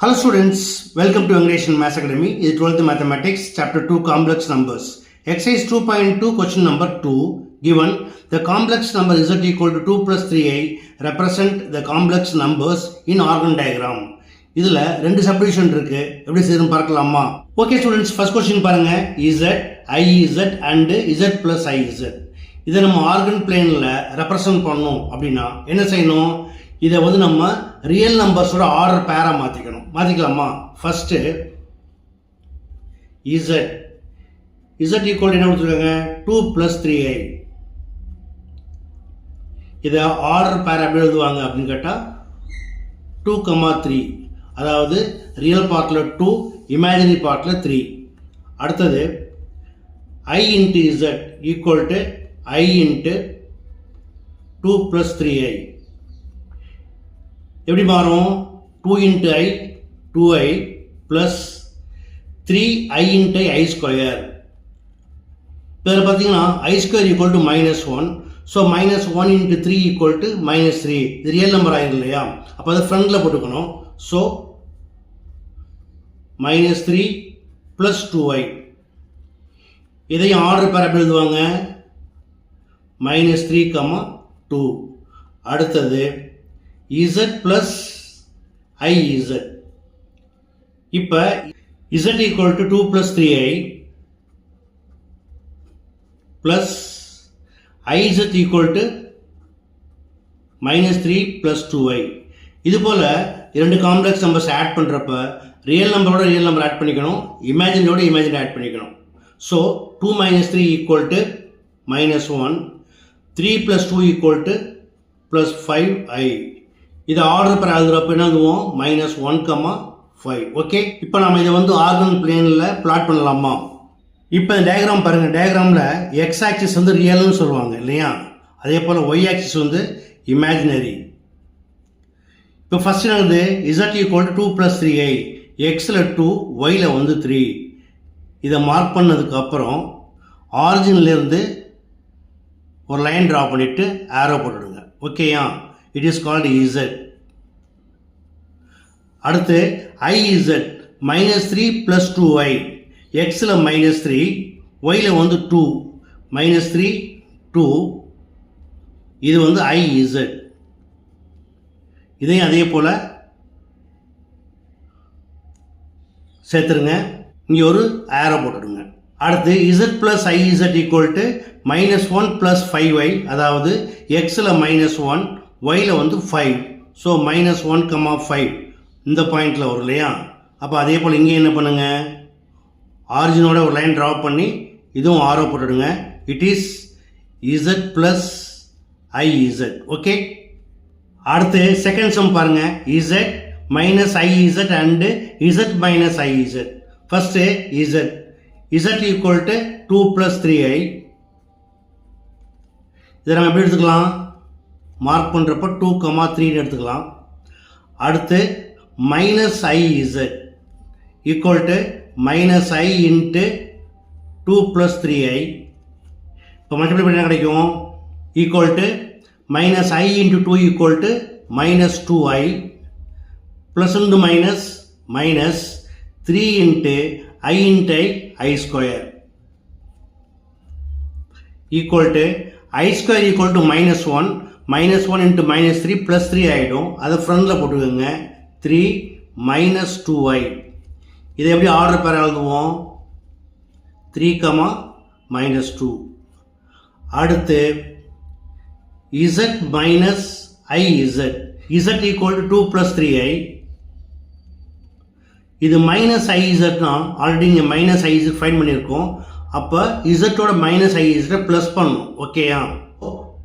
Hello students, welcome to English Maths Academy. This is 12th Mathematics, Chapter 2, Complex Numbers. Exercise 2.2, question number 2. Given the complex number z equal to 2 plus 3i represent the complex numbers in organ diagram. இதில் ரெண்டு subdivision இருக்கு. எப்படி செய்யணும் பார்க்கலாமா? Okay students, first question பாருங்க. z, iz and z plus iz. இதை நம்ம organ பிளேனில் ரெப்ரசன்ட் பண்ணணும் அப்படின்னா என்ன செய்யணும்? இதை வந்து நம்ம ரியல் நம்பர்ஸோட ஆர்டர் பேராக மாற்றிக்கலாமா? ஃபஸ்ட்டு இசட் ஈக்குவல் என்ன கொடுத்துருக்காங்க? 2 + 3i. இதை ஆர்டர் பேர் எப்படி எழுதுவாங்க அப்படின்னு கேட்டால் 2, 3. அதாவது ரியல் பார்ட்டில் 2, இமேஜினரி பார்ட்டில் 3. அடுத்தது i into z equal to i into 2 + 3i. எப்படி மாறும்? 2 into i 2i plus 3i into i square. இதில் பார்த்தீங்கன்னா i square equal to -1. So -1 into 3 equal to -3. இது ரியல் நம்பர் ஆகிடும் இல்லையா? அப்போ அதை ஃப்ரண்டில் போட்டுக்கணும். So -3 plus 2i. இதையும் ஆர்டர் பேர் எப்படி எழுதுவாங்க? -3, 2. அடுத்தது z plus iz. இப்போ z equal to 2 plus 3i plus iz equal to -3 plus 2i. இது போல இரண்டு காம்ப்ளெக்ஸ் நம்பர்ஸ் ஆட் பண்ணுறப்ப ரியல் நம்பரோட ரியல் நம்பர் ஆட் பண்ணிக்கணும், இமேஜினோட இமேஜினரி ஆட் பண்ணிக்கணும். So 2 - 3 equal to -1, 3 plus 2 equal to plus 5i. இதை order பேர் எழுதுறப்ப என்ன எழுதுவோம்? -1, 5. ஓகே, இப்போ நம்ம இதை வந்து ஆர்கன் பிளேனில் பிளாட் பண்ணலாமா? இப்போ இந்த டயக்ராம் பாருங்கள். டயக்ராமில் எக்ஸ் ஆக்சிஸ் வந்து ரியல்னு சொல்லுவாங்க இல்லையா? அதே போல் ஒய் ஆக்சிஸ் வந்து இமேஜினரி. இப்போ ஃபஸ்ட் என்னது? z equal to 2 plus 3i. எக்ஸில் 2, ஒயில் வந்து 3. இதை மார்க் பண்ணதுக்கு அப்புறம் ஆரிஜின்லேருந்து ஒரு லைன் ட்ரா பண்ணிவிட்டு ஆரோ போட்டுடுங்க. ஓகேயா? It is called z. அடுத்து iz -3 plus 2i. எக்ஸில் -3, ஒயில் வந்து 2, -3, 2. இது வந்து iz. இதையும் அதே போல் சேர்த்துருங்க. இங்கே ஒரு ஆரோ போட்டுடுங்க. அடுத்து z plus iz equal to -1 plus 5i. அதாவது எக்ஸில் -1, ஒயில் வந்து 5. ஸோ -1, 5 இந்த பாயிண்டில் வரும் இல்லையா? அப்போ அதே போல் இங்கே என்ன பண்ணுங்க? ஆரிஜினோட ஒரு லைன் ட்ரா பண்ணி இதுவும் ஆரோ போட்டுடுங்க. It is z plus iz. Okay, அடுத்து செகண்ட் சம் பாருங்க. z minus iz and z minus iz. First z equal to 2 plus 3i. இதை நம்ம எப்படி எடுத்துக்கலாம்? மார்க் பண்ணுறப்ப 2, 3 எடுத்துக்கலாம். அடுத்து -iz equal to -i into 2 plus 3i. இப்போ மல்டிப்ளை பண்ணி என்ன கிடைக்கும்? Equal to -i into 2 equal to -2i plus into minus 3 into i into i square equal to i square equal to -1. -1 into -3 plus 3 ஆகிடும். அதை ஃப்ரண்டில் போட்டுக்கோங்க. 3 - 2i. இதை எப்படி order பேர் எழுதுவோம்? 3, -2. அடுத்து z minus iz. z equal to 2 plus 3i. இது -iz-னா already இங்கே -iz ஃபைண்ட் பண்ணியிருக்கோம். அப்போ z-ஓட -iz ப்ளஸ் பண்ணணும். ஓகேயா?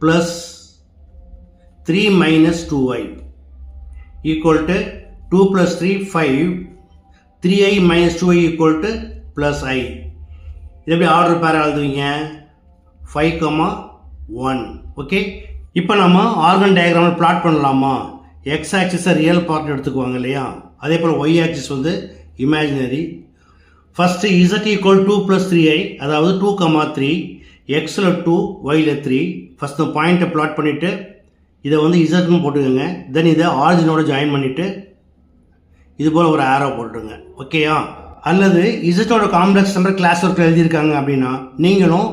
Plus 3 - 2i equal to 2 plus 3, 5. 3i minus 2i equal to plus i. இது எப்படி ஆர்டர் பேர் எழுதுவீங்க? 5, 1. ஓகே, இப்போ நம்ம ஆர்கன் டயக்ராமில் பிளாட் பண்ணலாமா? எக்ஸ் ஆக்சிஸை ரியல் பார்ட் எடுத்துக்குவாங்க இல்லையா? அதே போல் ஒய் ஆக்சிஸ் வந்து imaginary. First z equal 2 plus 3i. அதாவது 2, 3. எக்ஸில் 2, ஒயில் 3. ஃபஸ்ட்டு பாயிண்ட்டை பிளாட் பண்ணிவிட்டு இதை வந்து இசட்னு போட்டுக்கோங்க. தென் இதை ஆரிஜினோட ஜாயின் பண்ணிவிட்டு இது போல் ஒரு ஆரோ போட்டுருங்க. ஓகேயா? அல்லது இசட்டோட காம்ப்ளெக்ஸ் நம்பர் கிளாஸ் ஒர்க்கில் எழுதியிருக்காங்க அப்படின்னா நீங்களும்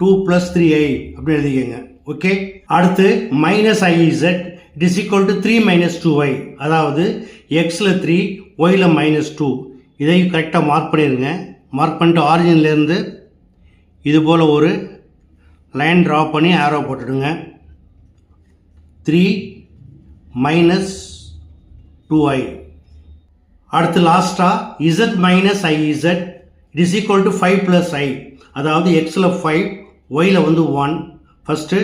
2 + 3i அப்படின்னு எழுதிக்கங்க. ஓகே. அடுத்து minus IZ it is equal to 3 - 2i, அதாவது எக்ஸில் 3 ஒயில் -2. இதை கரெக்டாக மார்க் பண்ணிடுங்க. மார்க் பண்ணிட்டு ஆரிஜின்லேருந்து இது போல் ஒரு லைன் ட்ரா பண்ணி ஆரோ போட்டுடுங்க. 3 - 2i. அடுத்து லாஸ்ட்டாக Z - IZ it is equal to 5 + i, அதாவது எக்ஸில் 5 ஒயில் 1. ஃபஸ்ட்டு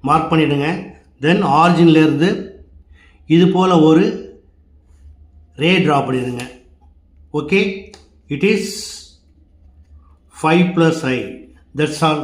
மார்க் பண்ணிவிடுங்க. தென் ஆரிஜின்லேருந்து இது போல் ஒரு ரே ட்ரா பண்ணிடுங்க. Okay. It is 5 + i. That's all.